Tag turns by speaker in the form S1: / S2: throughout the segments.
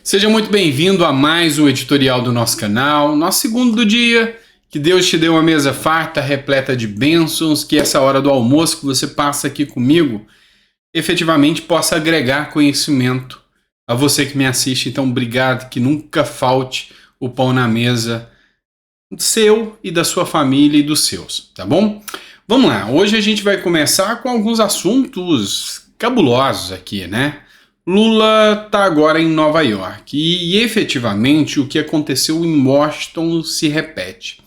S1: Seja muito bem-vindo a mais um editorial do nosso canal, nosso segundo do dia. Que Deus te dê uma mesa farta, repleta de bênçãos, que essa hora do almoço que você passa aqui comigo, efetivamente possa agregar conhecimento a você que me assiste. Então, obrigado, que nunca falte o pão na mesa seu e da sua família e dos seus, tá bom? Vamos lá, hoje a gente vai começar com alguns assuntos cabulosos aqui, né? Lula está agora em Nova York e efetivamente o que aconteceu em Washington se repete.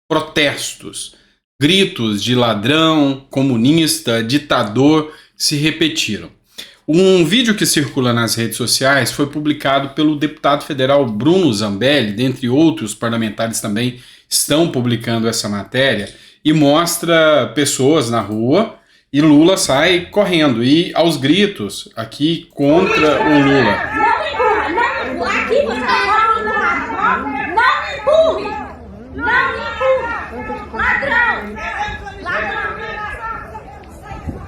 S1: Protestos, gritos de ladrão, comunista, ditador se repetiram. Um vídeo que circula nas redes sociais foi publicado pelo deputado federal Bruno Zambelli, dentre outros parlamentares também estão publicando essa matéria, e mostra pessoas na rua e Lula sai correndo e aos gritos aqui contra o Lula.
S2: Não, aqui você não empurre, ladrão.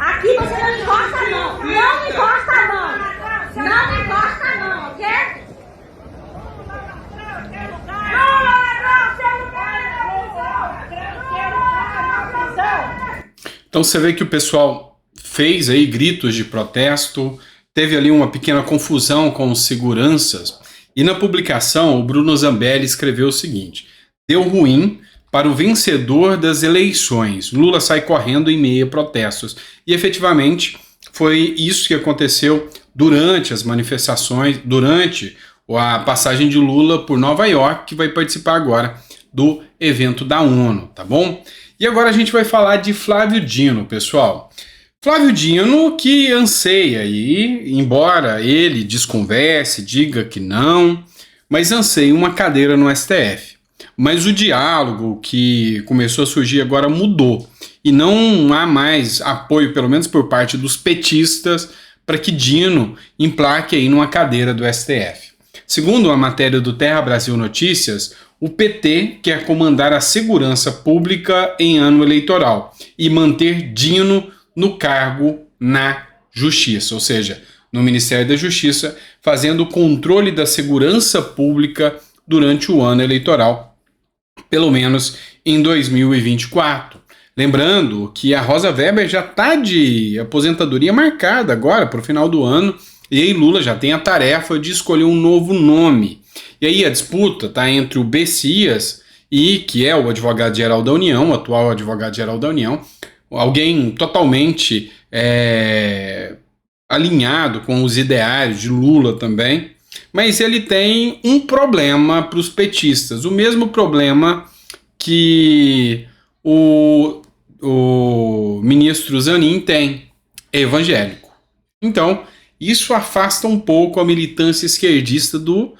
S2: Aqui você não encosta a mão, ok?
S1: Então você vê que o pessoal fez aí gritos de protesto, teve ali uma pequena confusão com os seguranças, e na publicação o Bruno Zambelli escreveu o seguinte: deu ruim para o vencedor das eleições, Lula sai correndo em meio a protestos. E efetivamente foi isso que aconteceu durante as manifestações, durante a passagem de Lula por Nova York, que vai participar agora do evento da ONU, tá bom? E agora a gente vai falar de Flávio Dino, pessoal. Flávio Dino que anseia aí, embora ele desconverse, diga que não, mas anseia uma cadeira no STF. Mas o diálogo que começou a surgir agora mudou e não há mais apoio, pelo menos por parte dos petistas, para que Dino emplaque aí numa cadeira do STF. Segundo a matéria do Terra Brasil Notícias, o PT quer comandar a segurança pública em ano eleitoral e manter Dino no cargo na Justiça, ou seja, no Ministério da Justiça, fazendo o controle da segurança pública durante o ano eleitoral, pelo menos em 2024. Lembrando que a Rosa Weber já está de aposentadoria marcada agora para o final do ano, e aí Lula já tem a tarefa de escolher um novo nome. E aí a disputa está entre o Bessias, que é o advogado-geral da União, o atual advogado-geral da União, alguém totalmente alinhado com os ideários de Lula também, mas ele tem um problema para os petistas, o mesmo problema que o ministro Zanin tem, é evangélico. Então, isso afasta um pouco a militância esquerdista do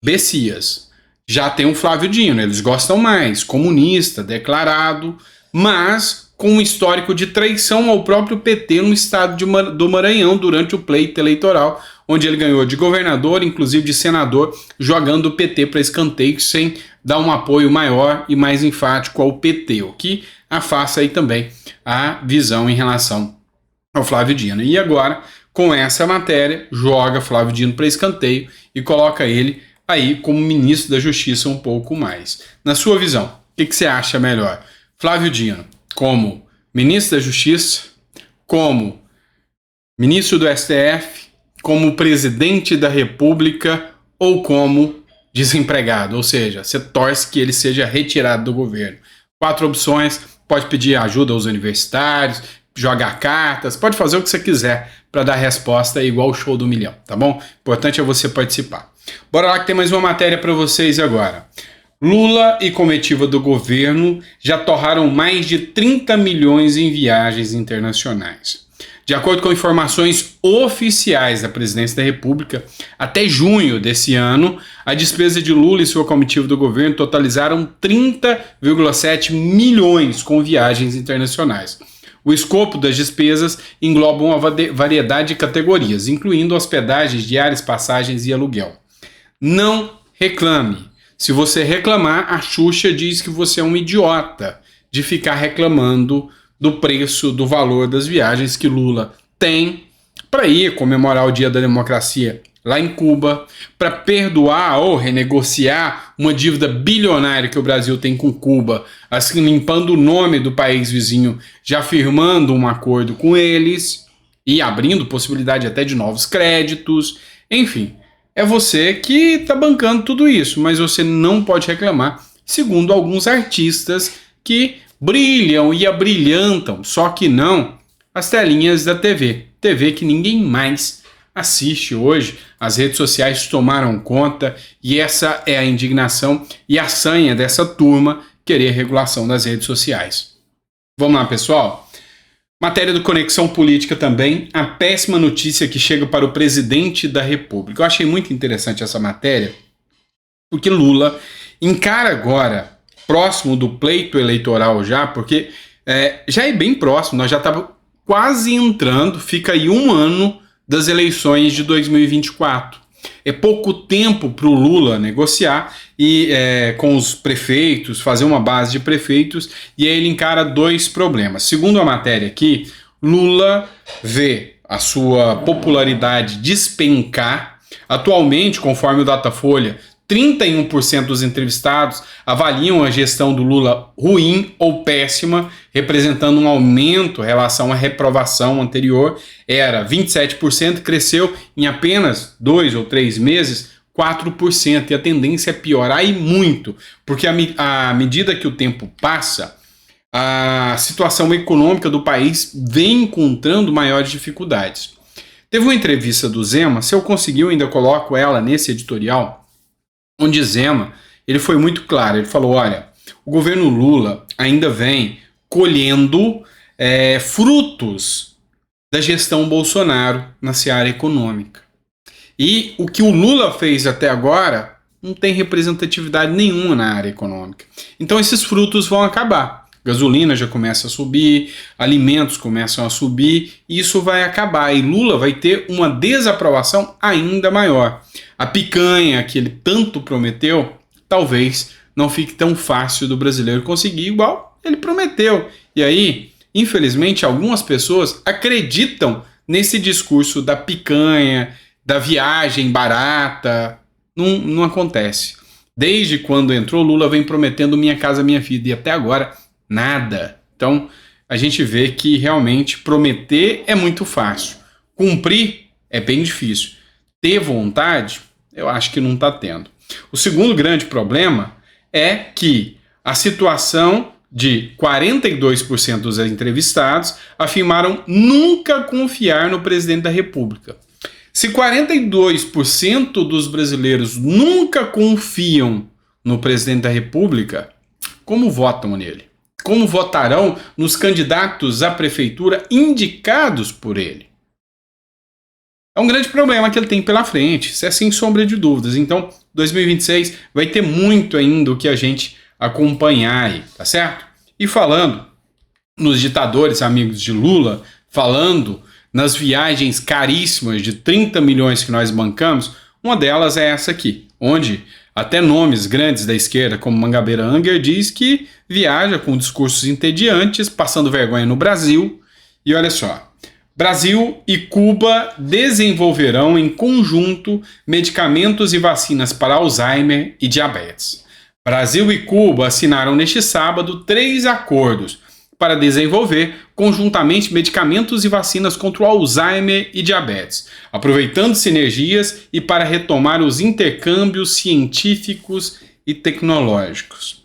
S1: Bessias. Já tem o Flávio Dino, eles gostam mais, comunista, declarado, mas com um histórico de traição ao próprio PT no estado do Maranhão durante o pleito eleitoral, onde ele ganhou de governador, inclusive de senador, jogando o PT para escanteio sem dar um apoio maior e mais enfático ao PT, o que afasta aí também a visão em relação ao Flávio Dino. E agora, com essa matéria, joga Flávio Dino para escanteio e coloca ele aí como ministro da Justiça um pouco mais. Na sua visão, o que você acha melhor? Flávio Dino como ministro da Justiça, como ministro do STF, como presidente da República ou como desempregado? Ou seja, você torce que ele seja retirado do governo. 4 opções, pode pedir ajuda aos universitários, jogar cartas, pode fazer o que você quiser para dar resposta igual o show do milhão, tá bom? Importante é você participar. Bora lá que tem mais uma matéria para vocês agora. Lula e comitiva do governo já torraram mais de 30 milhões em viagens internacionais. De acordo com informações oficiais da Presidência da República, até junho desse ano, a despesa de Lula e sua comitiva do governo totalizaram 30,7 milhões com viagens internacionais. O escopo das despesas engloba uma variedade de categorias, incluindo hospedagens, diárias, passagens e aluguel. Não reclame. Se você reclamar, a Xuxa diz que você é um idiota de ficar reclamando do preço, do valor das viagens que Lula tem para ir comemorar o Dia da Democracia lá em Cuba, para perdoar ou renegociar uma dívida bilionária que o Brasil tem com Cuba, assim limpando o nome do país vizinho, já firmando um acordo com eles e abrindo possibilidade até de novos créditos. Enfim, é você que está bancando tudo isso, mas você não pode reclamar, segundo alguns artistas que brilham e abrilhantam, só que não as telinhas da TV. TV que ninguém mais assiste hoje, as redes sociais tomaram conta e essa é a indignação e a sanha dessa turma querer regulação das redes sociais. Vamos lá, pessoal? Matéria do Conexão Política também, a péssima notícia que chega para o presidente da República. Eu achei muito interessante essa matéria, porque Lula encara agora, próximo do pleito eleitoral já, porque já é bem próximo, nós já estávamos quase entrando, fica aí um ano das eleições de 2024. É pouco tempo para o Lula negociar e com os prefeitos, fazer uma base de prefeitos, e aí ele encara dois problemas. Segundo a matéria aqui, Lula vê a sua popularidade despencar. Atualmente, conforme o Datafolha, 31% dos entrevistados avaliam a gestão do Lula ruim ou péssima, representando um aumento em relação à reprovação anterior. Era 27%, cresceu em apenas 2 ou 3 meses, 4%. E a tendência é piorar e muito, porque à medida que o tempo passa, a situação econômica do país vem encontrando maiores dificuldades. Teve uma entrevista do Zema, se eu conseguir eu ainda coloco ela nesse editorial, onde Zema, ele foi muito claro, ele falou, olha, o governo Lula ainda vem colhendo frutos da gestão Bolsonaro na seara econômica. E o que o Lula fez até agora não tem representatividade nenhuma na área econômica. Então esses frutos vão acabar. Gasolina já começa a subir, alimentos começam a subir, e isso vai acabar. E Lula vai ter uma desaprovação ainda maior. A picanha que ele tanto prometeu, talvez não fique tão fácil do brasileiro conseguir igual ele prometeu. E aí, infelizmente, algumas pessoas acreditam nesse discurso da picanha, da viagem barata. Não acontece. Desde quando entrou, Lula vem prometendo Minha Casa Minha Vida, e até agora nada. Então, a gente vê que realmente prometer é muito fácil. Cumprir é bem difícil. Ter vontade, eu acho que não está tendo. O segundo grande problema é que a situação de 42% dos entrevistados afirmaram nunca confiar no presidente da República. Se 42% dos brasileiros nunca confiam no presidente da República, como votam nele? Como votarão nos candidatos à prefeitura indicados por ele? É um grande problema que ele tem pela frente, isso é sem sombra de dúvidas. Então, 2026 vai ter muito ainda o que a gente acompanhar aí, tá certo? E falando nos ditadores amigos de Lula, falando nas viagens caríssimas de 30 milhões que nós bancamos, uma delas é essa aqui, onde até nomes grandes da esquerda, como Mangabeira Unger, diz que viaja com discursos entediantes, passando vergonha no Brasil. E olha só, Brasil e Cuba desenvolverão em conjunto medicamentos e vacinas para Alzheimer e diabetes. Brasil e Cuba assinaram neste sábado 3 acordos para desenvolver conjuntamente medicamentos e vacinas contra o Alzheimer e diabetes, aproveitando sinergias e para retomar os intercâmbios científicos e tecnológicos.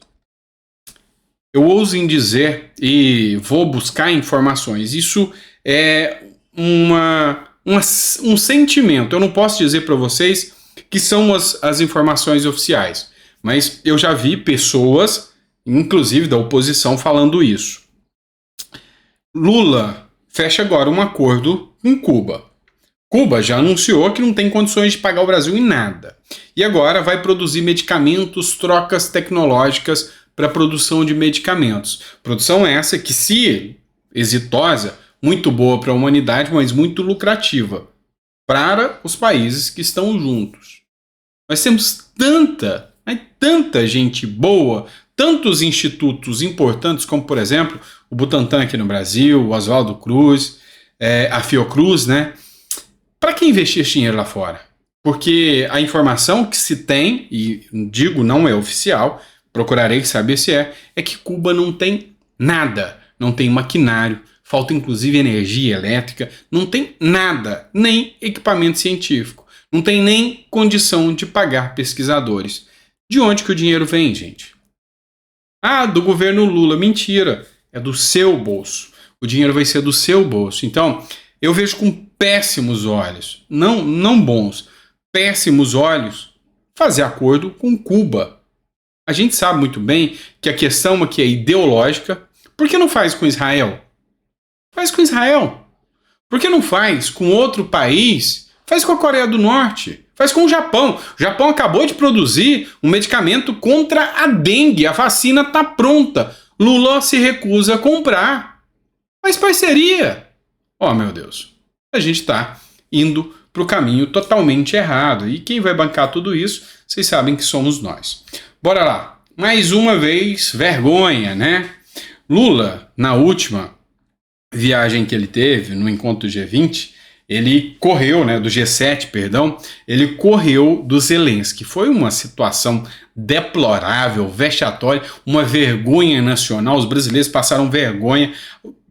S1: Eu ouso em dizer, e vou buscar informações, isso é um sentimento. Eu não posso dizer para vocês que são as informações oficiais, mas eu já vi pessoas, inclusive da oposição, falando isso. Lula fecha agora um acordo com Cuba. Cuba já anunciou que não tem condições de pagar o Brasil em nada. E agora vai produzir medicamentos, trocas tecnológicas para a produção de medicamentos. Produção essa que, se exitosa, muito boa para a humanidade, mas muito lucrativa para os países que estão juntos. Nós temos tanta gente boa, tantos institutos importantes, como, por exemplo, o Butantan aqui no Brasil, o Oswaldo Cruz, a Fiocruz, né? Para que investir esse dinheiro lá fora? Porque a informação que se tem, e digo não é oficial, procurarei saber se é que Cuba não tem nada, não tem maquinário, falta inclusive energia elétrica, não tem nada, nem equipamento científico, não tem nem condição de pagar pesquisadores. De onde que o dinheiro vem, gente? Ah, do governo Lula. Mentira, é do seu bolso. O dinheiro vai ser do seu bolso. Então, eu vejo com péssimos olhos, não bons, péssimos olhos, fazer acordo com Cuba. A gente sabe muito bem que a questão aqui é ideológica. Por que não faz com Israel? Faz com Israel. Por que não faz com outro país? Faz com a Coreia do Norte. Faz com o Japão. O Japão acabou de produzir um medicamento contra a dengue. A vacina está pronta. Lula se recusa a comprar. Faz parceria. Oh, meu Deus. A gente está indo para o caminho totalmente errado. E quem vai bancar tudo isso, vocês sabem que somos nós. Bora lá. Mais uma vez, vergonha, né? Lula, na última viagem que ele teve, no encontro do G20, ele correu, né, do G7, perdão, ele correu do Zelensky. Foi uma situação deplorável, vexatória, uma vergonha nacional. Os brasileiros passaram vergonha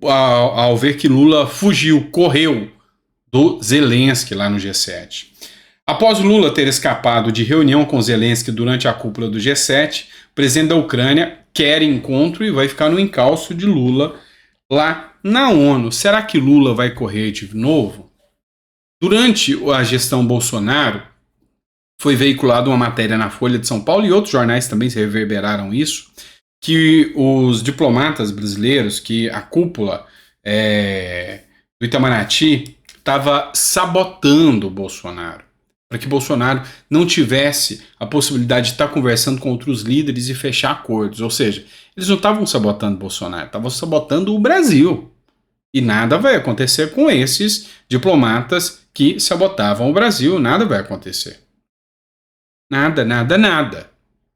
S1: ao ver que Lula fugiu, correu do Zelensky lá no G7. Após Lula ter escapado de reunião com Zelensky durante a cúpula do G7, o presidente da Ucrânia quer encontro e vai ficar no encalço de Lula lá na ONU. Será que Lula vai correr de novo? Durante a gestão Bolsonaro, foi veiculada uma matéria na Folha de São Paulo e outros jornais também se reverberaram isso, que os diplomatas brasileiros, que a cúpula do Itamaraty estava sabotando o Bolsonaro, para que Bolsonaro não tivesse a possibilidade de estar conversando com outros líderes e fechar acordos. Ou seja, eles não estavam sabotando Bolsonaro, estavam sabotando o Brasil. E nada vai acontecer com esses diplomatas que sabotavam o Brasil, nada vai acontecer. Nada, nada, nada.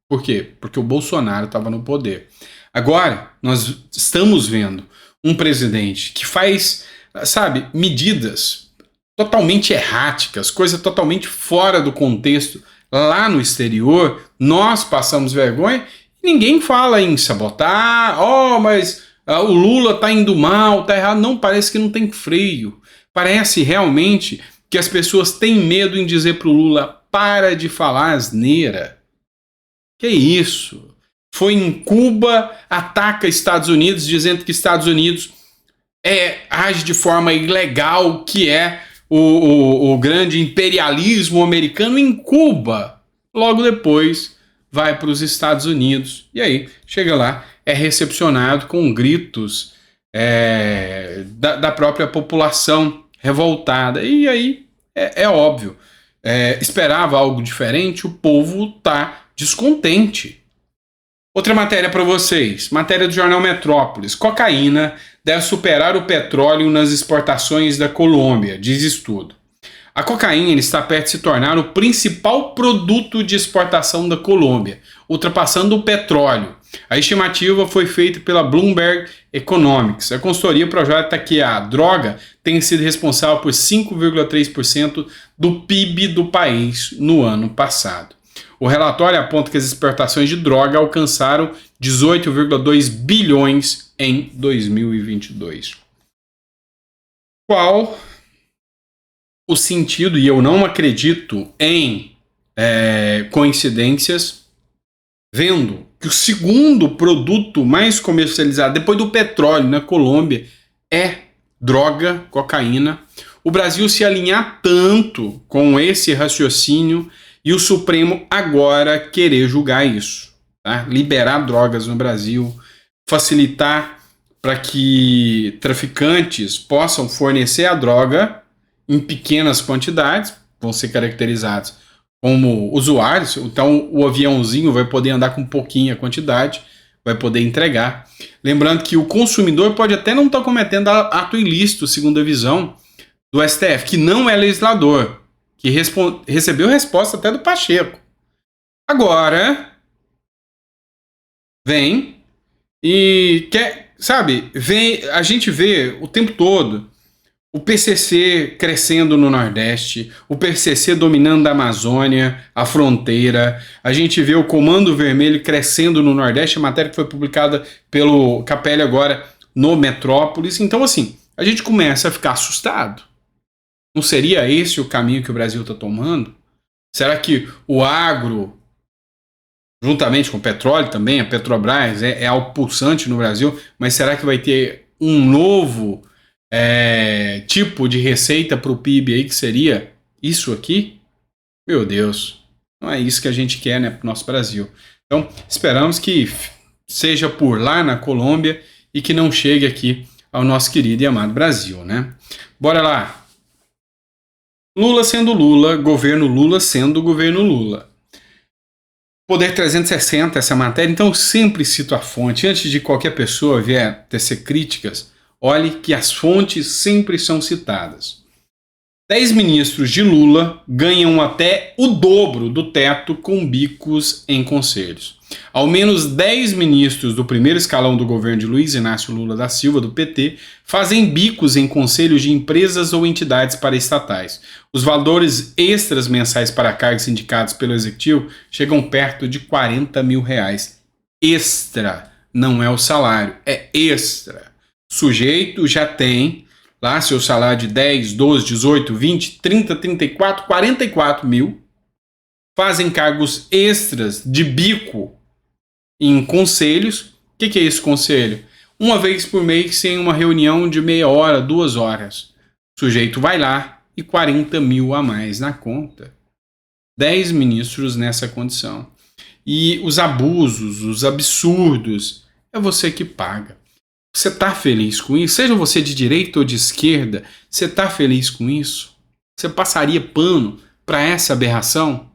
S1: Por quê? Porque o Bolsonaro estava no poder. Agora, nós estamos vendo um presidente que faz, sabe, medidas totalmente erráticas, coisa totalmente fora do contexto lá no exterior. Nós passamos vergonha e ninguém fala em sabotar. Mas o Lula está indo mal, está errado. Não, parece que não tem freio. Parece realmente que as pessoas têm medo em dizer para o Lula: para de falar asneira. Que isso? Foi em Cuba, ataca Estados Unidos, dizendo que Estados Unidos age de forma ilegal, que é o grande imperialismo americano em Cuba. Logo depois vai para os Estados Unidos e aí chega lá, é recepcionado com gritos da própria população revoltada. E aí é óbvio, esperava algo diferente, o povo está descontente. Outra matéria para vocês, matéria do jornal Metrópolis. Cocaína deve superar o petróleo nas exportações da Colômbia, diz estudo. A cocaína está perto de se tornar o principal produto de exportação da Colômbia, ultrapassando o petróleo. A estimativa foi feita pela Bloomberg Economics. A consultoria projeta que a droga tem sido responsável por 5,3% do PIB do país no ano passado. O relatório aponta que as exportações de droga alcançaram 18,2 bilhões em 2022. Qual o sentido, e eu não acredito em coincidências, vendo que o segundo produto mais comercializado, depois do petróleo na Colômbia, é droga, cocaína. O Brasil se alinhar tanto com esse raciocínio e o Supremo agora querer julgar isso, tá? Liberar drogas no Brasil, facilitar para que traficantes possam fornecer a droga em pequenas quantidades, vão ser caracterizados como usuários. Então o aviãozinho vai poder andar com pouquinha quantidade, vai poder entregar. Lembrando que o consumidor pode até não estar cometendo ato ilícito, segundo a visão do STF, que não é legislador, que recebeu resposta até do Pacheco. Agora, vem e quer, sabe, a gente vê o tempo todo o PCC crescendo no Nordeste, o PCC dominando a Amazônia, a fronteira. A gente vê o Comando Vermelho crescendo no Nordeste, a matéria que foi publicada pelo Capelli agora no Metrópolis. Então, assim, a gente começa a ficar assustado. Não seria esse o caminho que o Brasil está tomando? Será que o agro, juntamente com o petróleo também, a Petrobras é algo pulsante no Brasil, mas será que vai ter um novo tipo de receita para o PIB aí que seria isso aqui? Meu Deus, não é isso que a gente quer, né, para o nosso Brasil. Então, esperamos que seja por lá na Colômbia e que não chegue aqui ao nosso querido e amado Brasil, né? Bora lá. Lula sendo Lula, governo Lula sendo governo Lula. Poder 360, essa matéria, então eu sempre cito a fonte. Antes de qualquer pessoa vier tecer críticas, olhe que as fontes sempre são citadas. 10 ministros de Lula ganham até o dobro do teto com bicos em conselhos. Ao menos 10 ministros do primeiro escalão do governo de Luiz Inácio Lula da Silva, do PT, fazem bicos em conselhos de empresas ou entidades paraestatais. Os valores extras mensais para cargos indicados pelo Executivo chegam perto de R$40 mil. Extra, não é o salário, é extra. O sujeito já tem lá seu salário de 10, 12, 18, 20, 30, 34, 44 mil, fazem cargos extras de bico em conselhos. O que é esse conselho? Uma vez por mês tem uma reunião de meia hora, 2 horas. O sujeito vai lá e 40 mil a mais na conta. 10 ministros nessa condição. E os abusos, os absurdos, é você que paga. Você está feliz com isso? Seja você de direita ou de esquerda, você está feliz com isso? Você passaria pano para essa aberração?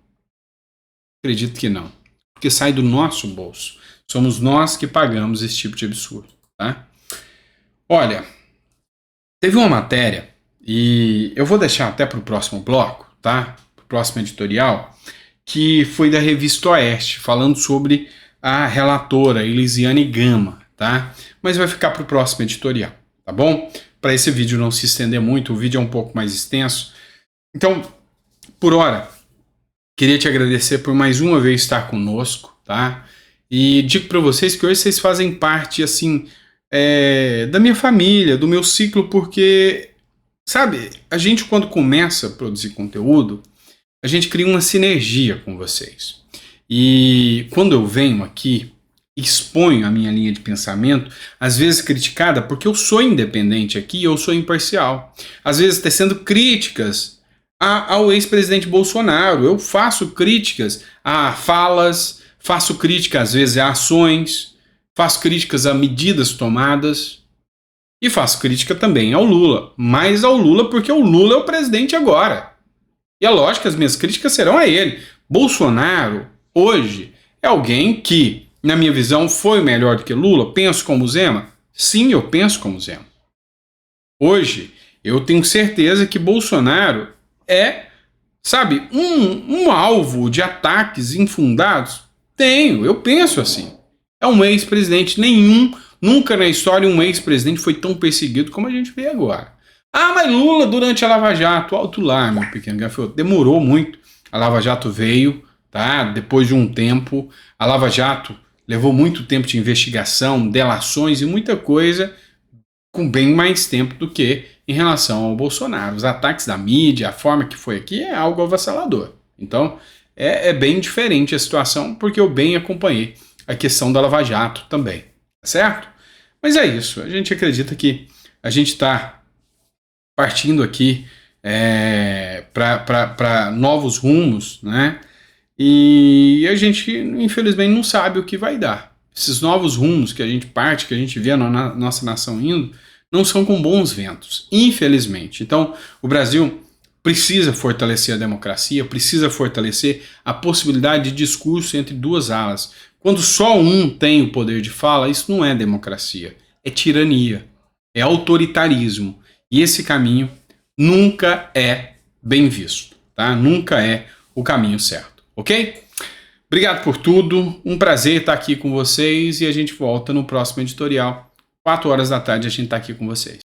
S1: Acredito que não. Porque sai do nosso bolso. Somos nós que pagamos esse tipo de absurdo. Tá? Olha, teve uma matéria, e eu vou deixar até para o próximo bloco, tá? Para o próximo editorial, que foi da Revista Oeste, falando sobre a relatora Elisiane Gama, tá? Mas vai ficar para o próximo editorial, tá bom? Para esse vídeo não se estender muito, o vídeo é um pouco mais extenso. Então, por hora, queria te agradecer por mais uma vez estar conosco, tá? E digo para vocês que hoje vocês fazem parte, assim, da minha família, do meu ciclo, porque, sabe, a gente quando começa a produzir conteúdo, a gente cria uma sinergia com vocês. E quando eu venho aqui, exponho a minha linha de pensamento, às vezes criticada, porque eu sou independente aqui, eu sou imparcial. Às vezes tecendo críticas ao ex-presidente Bolsonaro, eu faço críticas a falas, faço críticas às vezes a ações, faço críticas a medidas tomadas e faço crítica também ao Lula, mais ao Lula porque o Lula é o presidente agora. E é lógico que as minhas críticas serão a ele. Bolsonaro, hoje, é alguém que, na minha visão, foi melhor do que Lula. Penso como Zema? Sim, eu penso como Zema. Hoje, eu tenho certeza que Bolsonaro é, sabe, um alvo de ataques infundados. Eu penso assim. É um ex-presidente, nunca na história um ex-presidente foi tão perseguido como a gente vê agora. Ah, mas Lula durante a Lava Jato, alto lá, meu pequeno gafanhoto, demorou muito. A Lava Jato veio, tá? Depois de um tempo, a Lava Jato levou muito tempo de investigação, delações e muita coisa, com bem mais tempo do que em relação ao Bolsonaro. Os ataques da mídia, a forma que foi aqui é algo avassalador. Então, é bem diferente a situação, porque eu bem acompanhei a questão da Lava Jato também, tá certo? Mas é isso, a gente acredita que a gente está partindo aqui para novos rumos, né? E a gente, infelizmente, não sabe o que vai dar. Esses novos rumos que a gente parte, que a gente vê na nossa nação indo, não são com bons ventos, infelizmente. Então, o Brasil precisa fortalecer a democracia, precisa fortalecer a possibilidade de discurso entre duas alas. Quando só um tem o poder de fala, isso não é democracia, é tirania, é autoritarismo. E esse caminho nunca é bem visto, tá? Nunca é o caminho certo, ok? Obrigado por tudo, um prazer estar aqui com vocês e a gente volta no próximo editorial. 4 horas da tarde a gente está aqui com vocês.